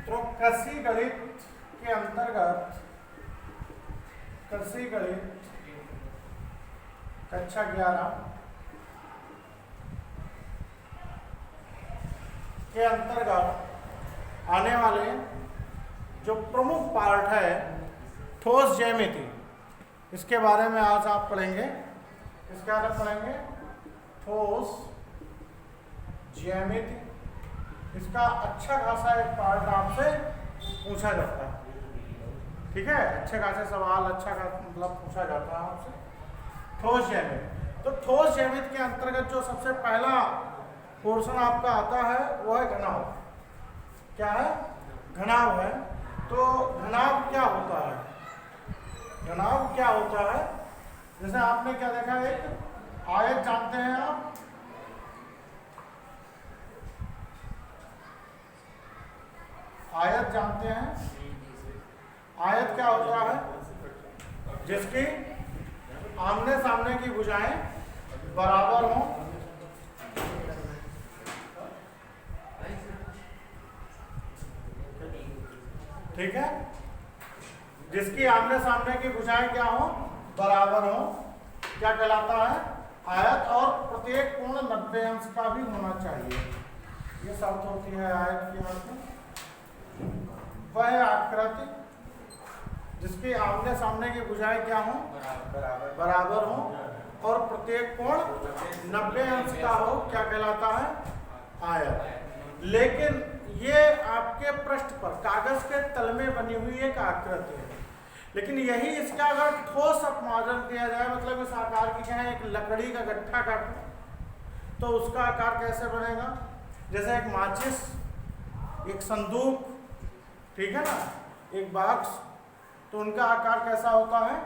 तो कृषि गणित के अंतर्गत कृषि गणित कक्षा 11 के अंतर्गत आने वाले जो प्रमुख पार्ट है ठोस ज्यामिति, इसके बारे में आज आप पढ़ेंगे। इसके बारे में पढ़ेंगे ठोस ज्यामिति। इसका अच्छा खासा एक पार्ट आपसे पूछा जाता है, ठीक है। अच्छे खासे सवाल अच्छा खासा मतलब पूछा जाता है आपसे ठोस ज्यामिति। तो ठोस ज्यामिति के अंतर्गत जो सबसे पहला पोर्शन आपका आता है वो है घनाभ। क्या है? घनाभ है। तो घनाभ क्या होता है? घनाभ क्या होता है? जैसे आपने क्या देखा, एक आयत जानते हैं आप, आयत जानते हैं। आयत क्या होता है? जिसकी आमने सामने की भुजाएं बराबर हों, ठीक है। जिसकी आमने सामने की भुजाएं क्या हो? बराबर हो, क्या कहलाता है? आयत। और प्रत्येक कोण 90 अंश का भी होना चाहिए। ये शर्त होती है आयत की। यहाँ पे वह आकृति जिसके आमने सामने की भुजाएं क्या हो? बराबर हो और प्रत्येक कोण 90 अंश का हो, क्या कहलाता है? आयत। लेकिन ये आपके पृष्ठ पर कागज के तल में बनी हुई एक आकृति है, लेकिन यही इसका अगर ठोस अपमार्जन किया जाए, मतलब इस आकार की क्या है, एक लकड़ी का गट्ठा काटो तो उसका आकार कैसे बनेगा? जैसे एक माचिस, एक संदूक, ठीक है ना, एक बॉक्स, तो उनका आकार कैसा होता है?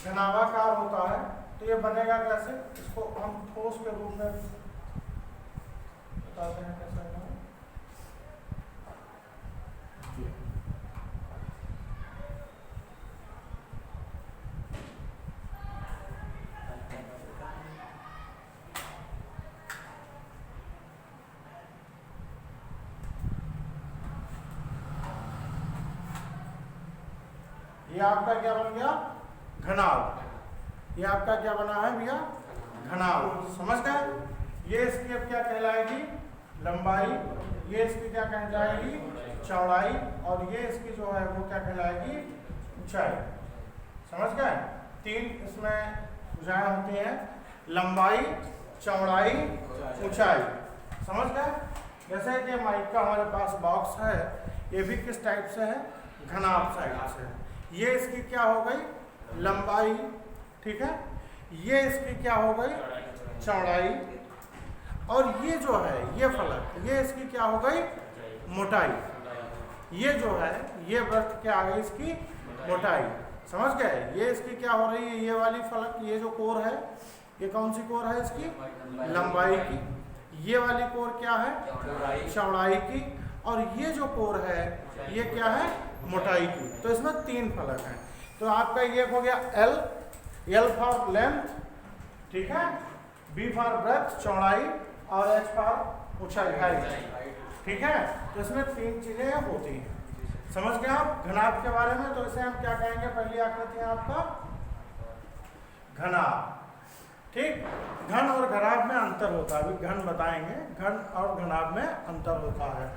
घनाभाकार होता है। तो ये बनेगा कैसे? इसको हम ठोस के रूप में बताते हैं कैसे बनेगा। ये आपका क्या बन गया? घनाभ। ये आपका क्या बना है भैया? घनाभ। समझ गए? ये इसकी अब क्या कहलाएगी? लंबाई। ये इसकी क्या कहलाएगी? चौड़ाई। और ये इसकी जो है वो क्या कहलाएगी? ऊंचाई। समझ गए? तीन इसमें भुजाएं होती हैं, लंबाई, चौड़ाई, ऊंचाई। समझ गए? जैसे कि माइक का हमारे पास बॉक्स है, ये भी किस टाइप से है? घनाभ साइड से। ये इसकी क्या हो गई? लंबाई, ठीक है। ये इसकी क्या हो गई? चौड़ाई। और ये जो है ये फलक, ये इसकी क्या हो गई? मोटाई। ये जो है ये वृत्त क्या आ गई? इसकी मोटाई। समझ गए? ये इसकी क्या हो रही है? ये वाली फलक, ये जो कोर है, ये कौन सी कोर है? इसकी लंबाई की। ये वाली कोर क्या है? चौड़ाई की। और ये जो कोर है ये क्या है? मोटाई की। तो इसमें तीन फलक हैं। तो आपका ये हो गया एल, एल फॉर लेंथ, ठीक है, बी फॉर ब्रेथ चौड़ाई, और एच फॉर ऊंचाई हाइट, ठीक है। तो इसमें तीन चीजें होती हैं। समझ गए आप घनाभ के बारे में? तो इसे हम क्या कहेंगे? पहली आकृति है आपका घनाभ, ठीक। घन और घनाभ में अंतर होता है, अभी घन बताएंगे। घन और घनाभ में अंतर होता है।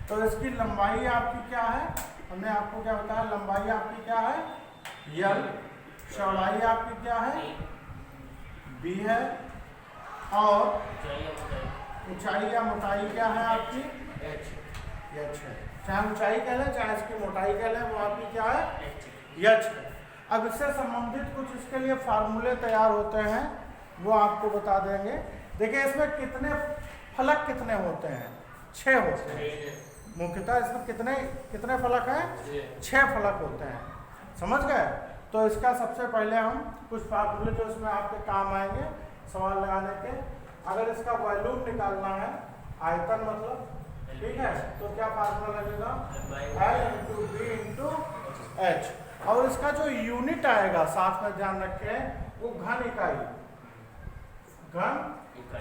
तो इसकी लंबाई आपकी क्या है? हमने आपको क्या बताया? लंबाई आपकी क्या है? यल। चौड़ाई आपकी क्या है? बी है। और ऊंचाई या मोटाई क्या है आपकी? एच है। चाहे ऊंचाई कह लें चाहे इसकी मोटाई कह लें, वो आपकी क्या है? एच है। अब इससे संबंधित कुछ इसके लिए फार्मूले तैयार होते हैं, वो आपको बता देंगे। देखिए इसमें कितने फलक कितने होते हैं? 6 होते हैं मुख्यतः। इसमें कितने फलक हैं? 6 फलक होते हैं। समझ गए? तो इसका सबसे पहले हम कुछ फार्मूले जो इसमें आपके काम आएंगे सवाल लगाने के। अगर इसका वॉल्यूम निकालना है, आयतन मतलब, ठीक है, तो क्या फार्मूला लगेगा? L × B × H। और इसका जो यूनिट आएगा साथ में ध्यान रखें, वो घन इकाई। घन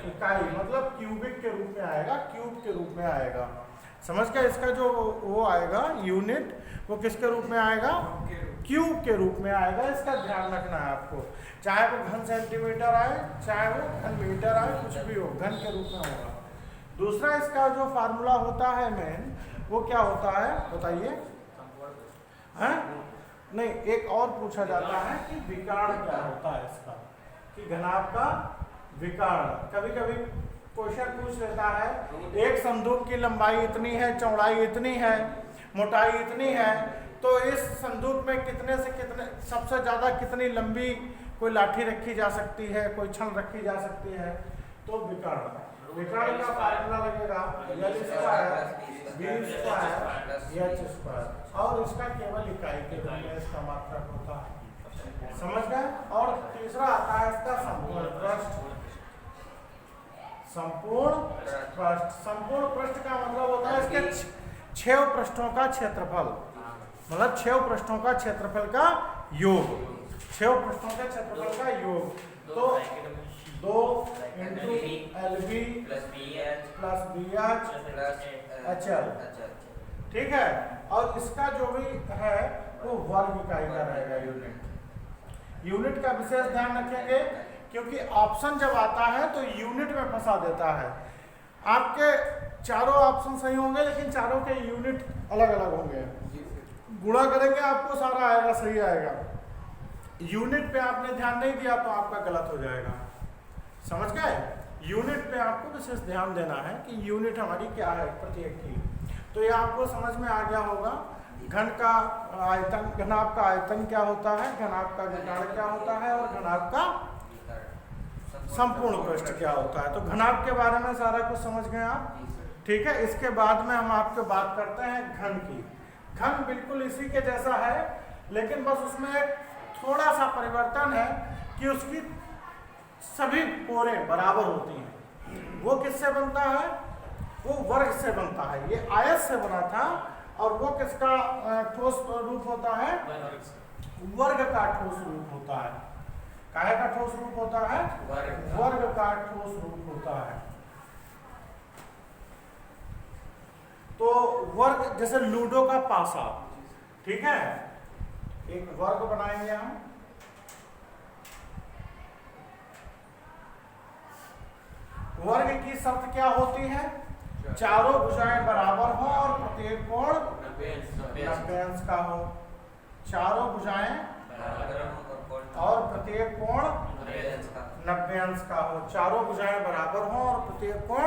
इकाई मतलब क्यूबिक के रूप में आएगा, क्यूब के रूप में आएगा। समझ गए? इसका जो वो आएगा यूनिट, वो किसके रूप में आएगा? क्यूब के रूप में आएगा। इसका ध्यान रखना है आपको, चाहे वो घन सेंटीमीटर आए, चाहे वो घन मीटर आए, कुछ भी हो, घन के रूप में होगा। दूसरा इसका जो फार्मूला होता है मेन, वो क्या होता है बताइए? नहीं, एक और पूछा जाता है कि विकर्ण क्या होता है इसका, कि घनाभ का विकर्ण। कभी कभी क्वेश्चन पूछ लेता है, एक संदूक की लंबाई इतनी है, चौड़ाई इतनी है, मोटाई इतनी है, तो इस संदूक में कितने से कितने सबसे ज्यादा कितनी लंबी कोई लाठी रखी जा सकती है, कोई छड़ रखी जा सकती है। तो विकर्ण का फार्मूला लगेगा L square B square H square, और इसका केवल इकाई के रूप में इसका मात्रक होता है। समझ गए? और तीसरा आता है इसका संपूर्ण पृष्ठ। संपूर्ण पृष्ठ, संपूर्ण पृष्ठ का मतलब होता है इसके 6 पृष्ठों का क्षेत्रफल, मतलब 6 पृष्ठों का क्षेत्रफल का योग, 6 पृष्ठों का क्षेत्रफल का योग। तो 2 into LB plus BH HL, ठीक है। और इसका जो भी है वो वर्ग इकाई का रहेगा, यूनिट का विशेष ध्यान रखेंगे, क्योंकि ऑप्शन जब आता है तो यूनिट में फंसा देता है। आपके चारों ऑप्शन सही होंगे, लेकिन चारों के यूनिट अलग अलग होंगे। गुणा करेंगे आपको सारा आएगा, सही आएगा। यूनिट पे आपने ध्यान नहीं दिया तो आपका गलत हो जाएगा। समझ गए? यूनिट पे आपको विशेष ध्यान देना है कि यूनिट हमारी क्या है प्रत्येक की। तो ये आपको समझ में आ गया होगा। घन का आयतन, घनाभ का आयतन क्या होता है, घनाभ का विकर्ण क्या होता है, और घनाभ का संपूर्ण पृष्ठ क्या होता है। तो घनाभ के बारे में सारा कुछ समझ गए आप, ठीक है। इसके बाद में हम आपको बात करते हैं घन की। घन बिल्कुल इसी के जैसा है, लेकिन बस उसमें एक थोड़ा सा परिवर्तन है कि उसकी सभी कोरें बराबर होती हैं। वो किससे बनता है? वो वर्ग से बनता है। ये आयत से बना था, और वो किसका ठोस रूप होता है? वर्ग का ठोस रूप होता है। काहे का ठोस रूप होता है? वर्ग का ठोस रूप होता है। तो वर्ग जैसे लूडो का पासा, ठीक है, एक वर्ग बनाएंगे हम। वर्ग की शर्त क्या होती है? चारों भुजाएं बराबर हो और प्रत्येक कोण 90 अंश का हो। चारों भुजाएं और प्रत्येक कोण 90 अंश का हो। चारों भुजाएं बराबर हो और प्रत्येक कोण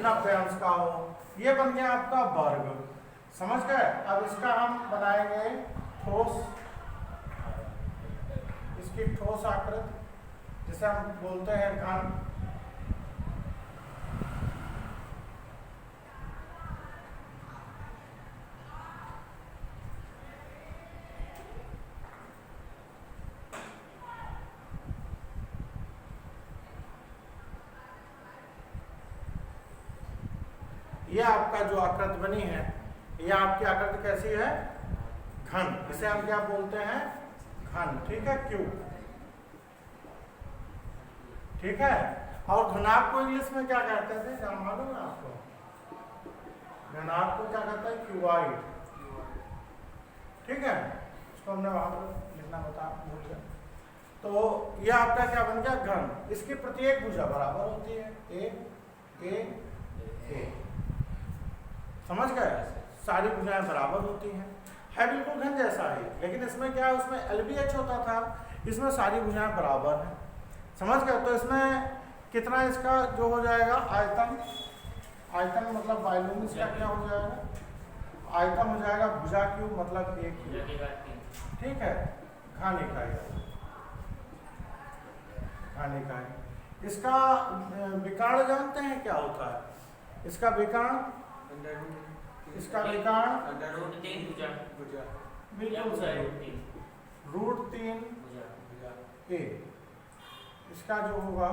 90 अंश का हो। ये बन गया आपका वर्ग। समझ गए? अब इसका हम बनाएंगे ठोस, इसकी ठोस आकृति, जिसे हम बोलते हैं घन। ये आपका जो आकृति बनी है, ये आपकी आकृति कैसी है? घन। इसे हम क्या बोलते हैं? घन, ठीक है, क्यूब, ठीक है। और घनाभ को इंग्लिश में क्या कहते थे, क्या मालूम है आपको? घनाभ को क्या कहते हैं? क्यूबाइड, ठीक है। इसको हमने वहां पर लिखना बता भूल गया। तो ये आपका क्या बन गया? घन। इसकी प्रत्येक भुजा बराबर होती है, ए। समझ गए? सारी भुजाएं बराबर होती हैं। है बिल्कुल घन जैसा ही, लेकिन इसमें क्या है, उसमें LBH होता था, इसमें सारी भुजाएं बराबर हैं। समझ गए? तो इसमें कितना इसका जो हो जाएगा आयतन, आयतन मतलब वॉल्यूम इसका क्या हो जाएगा? आयतन हो जाएगा भुजा क्यूब मतलब एक, ठीक है। घन इकाई, घन इकाई। इसका विकर्ण जानते हैं क्या होता है? इसका विकर्ण, इसका विकर्ण बिल्कुल सही, √3 a। इसका जो होगा,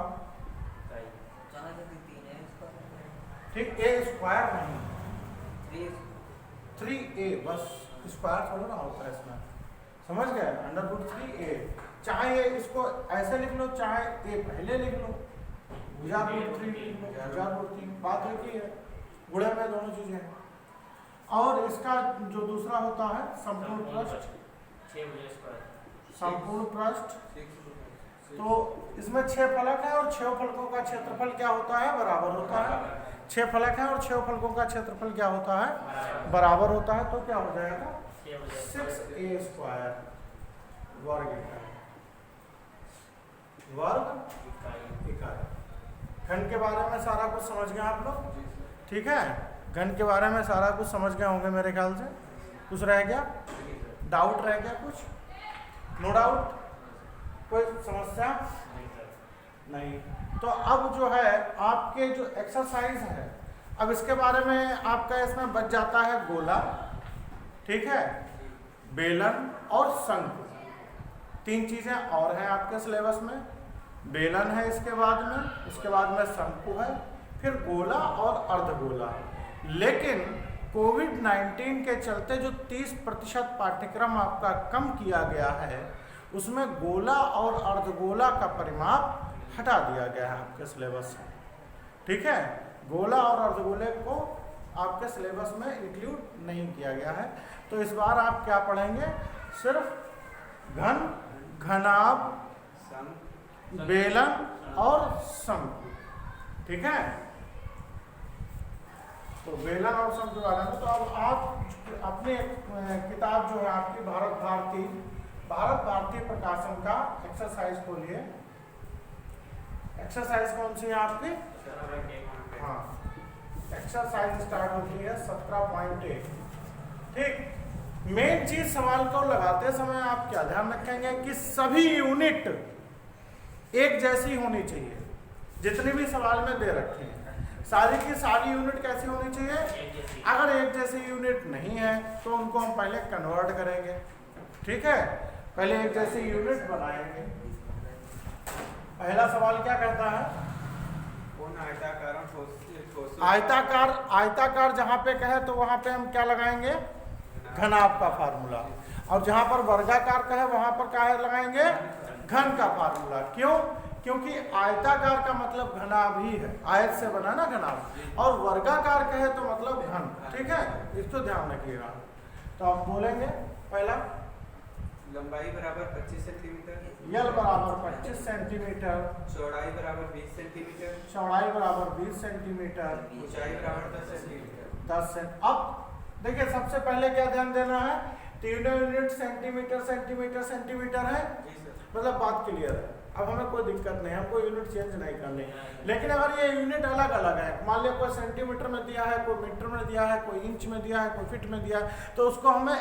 ठीक, a स्क्वायर नहीं, 3a, बस स्क्वायर थोड़ा ना होता है इसमें। समझ गए? √3a। चाहे इसको ऐसे लिख लो, चाहे a पहले लिख लो, भुजा √3 लिख लो, भुजा √3, बात एक ही है। गुणे में दोनों चीजें हैं। और इसका जो दूसरा होता है संपूर्ण पृष्ठ, संपूर्ण पृष्ठ। तो इसमें 6 फलक है और 6 फलकों का क्षेत्रफल क्या होता है? बराबर होता है। 6 फलक है और 6 फलकों का क्षेत्रफल क्या होता है? बराबर होता है। तो क्या हो जाएगा? 6a² वर्ग इकाई, वर्ग इकाई। घन के बारे में सारा कुछ समझ गए आप लोग? ठीक है, घन के बारे में सारा कुछ समझ गए होंगे मेरे ख्याल से। कुछ रह गया? डाउट रह गया कुछ? No doubt? कोई समस्या नहीं? तो अब जो है आपके जो एक्सरसाइज है, अब इसके बारे में आपका इसमें बच जाता है गोला, ठीक है, बेलन और शंकु। 3 चीजें और हैं आपके सिलेबस में। बेलन है इसके बाद में शंकु है, फिर गोला और अर्धगोला। लेकिन कोविड-19 के चलते जो 30% पाठ्यक्रम आपका कम किया गया है, उसमें गोला और अर्धगोला का परिमाप हटा दिया गया है आपके सिलेबस से। ठीक है, गोला और अर्धगोले को आपके सिलेबस में इंक्लूड नहीं किया गया है। तो इस बार आप क्या पढ़ेंगे? सिर्फ घन, घनाभ, बेलन और शंकु। ठीक है, तो बेलन और शंकु वाला में। तो अब आप अपने किताब जो है आपकी भारत भारती प्रकाशन का एक्सरसाइज खोलिए। एक्सरसाइज कौन सी है आपकी? हाँ, एक्सरसाइज स्टार्ट होती है 17.1। ठीक, मेन चीज सवाल को लगाते समय आप क्या ध्यान रखेंगे कि सभी यूनिट एक जैसी होनी चाहिए। जितने भी सवाल में दे रखे हैं सारी की सारी यूनिट कैसी होनी चाहिए? अगर एक जैसी यूनिट नहीं है तो उनको हम पहले कन्वर्ट करेंगे। ठीक है, पहले एक जैसी यूनिट बनाएंगे। पहला सवाल क्या कहता है? आयताकार जहां पे कहे तो वहां पे हम क्या लगाएंगे? घनाभ का फार्मूला। और जहां पर वर्गाकार कहे वहां पर क्या लगाएंगे? घन का फार्मूला। क्यों? क्योंकि आयताकार का मतलब घनाभ ही है, आयत से बना ना घनाभ, और वर्गाकार कहे तो मतलब घन। ठीक है, इसको ध्यान रखिएगा। तो आप बोलेंगे पहला, लंबाई बराबर 25 सेंटीमीटर, यल बराबर 25 सेंटीमीटर, चौड़ाई बराबर 20 सेंटीमीटर, चौड़ाई बराबर 20 सेंटीमीटर, ऊंचाई बराबर 10 सेंटीमीटर। 10 सेंटीमीटर। अब देखिए सबसे पहले क्या ध्यान देना है? तीनों यूनिट सेंटीमीटर सेंटीमीटर सेंटीमीटर है, मतलब बात क्लियर है। अब हमें कोई दिक्कत नहीं, हमको यूनिट चेंज नहीं करनी। लेकिन अगर ये यूनिट अलग अलग है, मान लिया कोई सेंटीमीटर में दिया है, कोई मीटर में दिया है, कोई इंच में दिया है, कोई फीट में दिया है, तो उसको हमें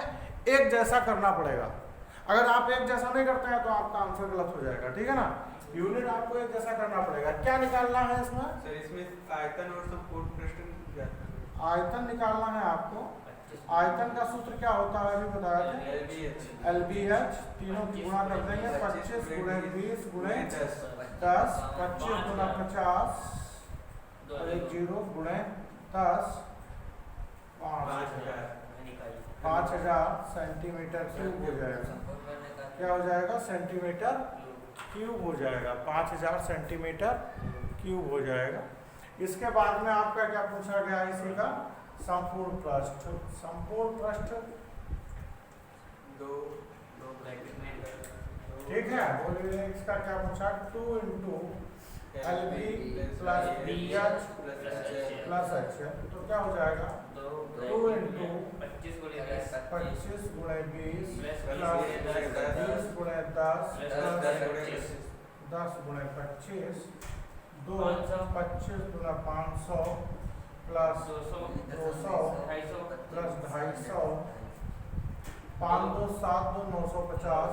एक जैसा करना पड़ेगा। अगर आप एक जैसा नहीं करते हैं तो आपका आंसर गलत हो जाएगा। ठीक है ना, यूनिट आपको एक जैसा करना पड़ेगा। क्या निकालना है इसमें? सर इसमें आयतन और संपूर्ण पृष्ठ, आयतन निकालना है आपको। आयतन का सूत्र क्या होता है अभी बताया था? LBH। तीनों की गुणा कर देंगे, 25 × 20 × 10, 25 × 50 और 1 0 × 10, 5000 सेंटीमीटर क्यूब हो जाएगा। क्या हो जाएगा? सेंटीमीटर क्यूब हो जाएगा। 5000 सेंटीमीटर क्यूब हो जाएगा। इसके बाद में आपका क्या पूछा गया इसी का? संपूर्ण पृष्ठ। संपूर्ण पृष्ठ ठीक है, बोलिए इसका क्या पूछा? 2 × LB + BH + H। तो क्या हो जाएगा? 2 × 25 × 20 + 20 × 10 10 × 25 2 25 × 500 + 200 + 250 5 2 7 2 950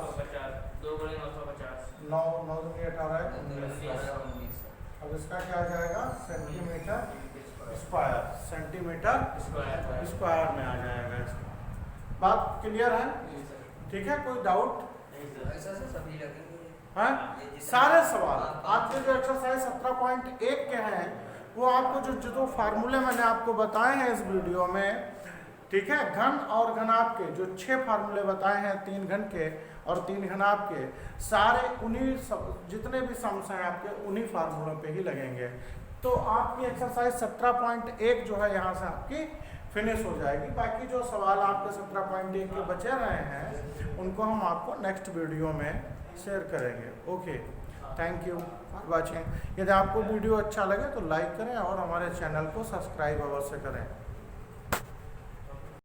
2 × 950 9 9 2 18 19। अब इसका क्या आ जाएगा? Centimetre square. सेंटीमीटर स्क्वायर में आ जाएगा इसका। बात क्लियर है? ठीक है, कोई डाउट? हाँ, सारे सवाल आपके जो एक्सरसाइज 17.1 के हैं वो आपको जो फार्मूले मैंने आपको बताए हैं इस वीडियो में, ठीक है, घन और घनाभ के जो 6 फार्मूले बताए हैं, 3 घन के और 3 घनाभ के, सारे उन्हीं जितने भी सम्स हैं आपके उन्हीं फार्मूलों पे ही लगेंगे। तो आपकी एक्सरसाइज 17.1 जो है यहाँ से आपकी फिनिश हो जाएगी। बाकी जो सवाल आपके 17.1 के बचे रहे हैं उनको हम आपको नेक्स्ट वीडियो में शेयर करेंगे। Okay, thank you for watching. यदि आपको वीडियो अच्छा लगे तो लाइक करें और हमारे चैनल को सब्सक्राइब अवश्य करें।